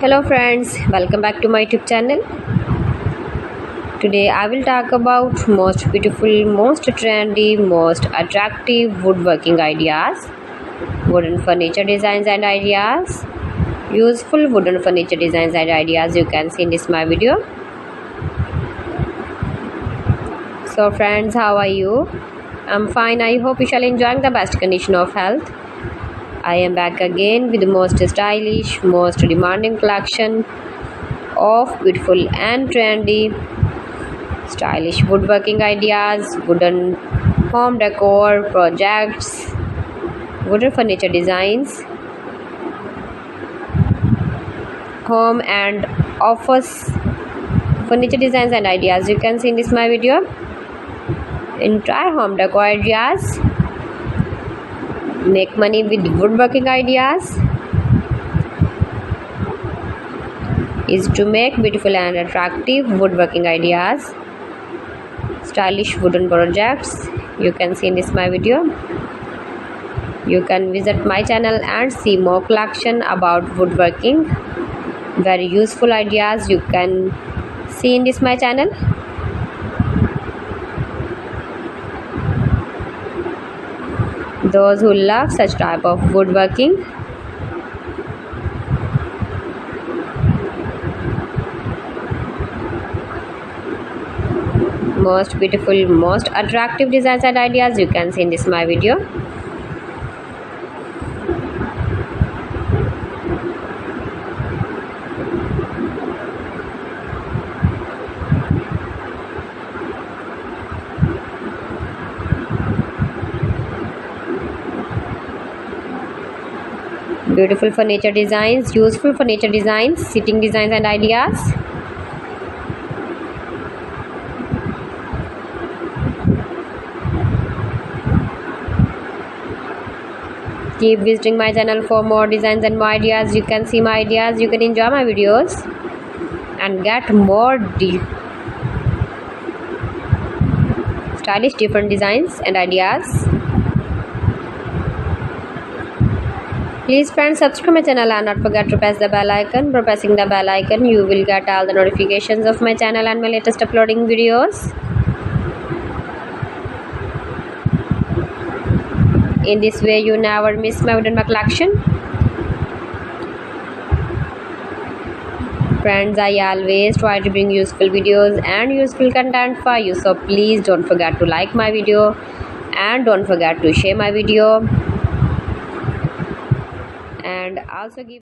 Hello friends, welcome back to my YouTube channel. Today I will talk about most beautiful, most trendy, most attractive woodworking ideas, wooden furniture designs and ideas, useful wooden furniture designs and ideas you can see in this my video. So friends, how are you? I'm fine. I hope you shall enjoy the best condition of health. I am back again with the most stylish, most demanding collection of beautiful and trendy stylish woodworking ideas, wooden home decor projects, wooden furniture designs, home and office furniture designs and ideas you can see in this my video. Entire home decor ideas, make money with woodworking ideas is to make beautiful and attractive woodworking ideas, stylish wooden projects you can see in this my video. You can visit my channel and see more collection about woodworking, very useful ideas you can see in this my channel. Those who love such type of woodworking, most beautiful, most attractive designs and ideas you can see in this my video. Beautiful furniture designs, useful furniture designs, sitting designs and ideas. Keep visiting my channel for more designs and more ideas. You can see my ideas, you can enjoy my videos and get more stylish different designs and ideas. Please friends, subscribe my channel and not forget to press the bell icon. By pressing the bell icon you will get all the notifications of my channel and my latest uploading videos. In this way you never miss my wooden collection. Friends, I always try to bring useful videos and useful content for you, so please don't forget to like my video and don't forget to share my video and also give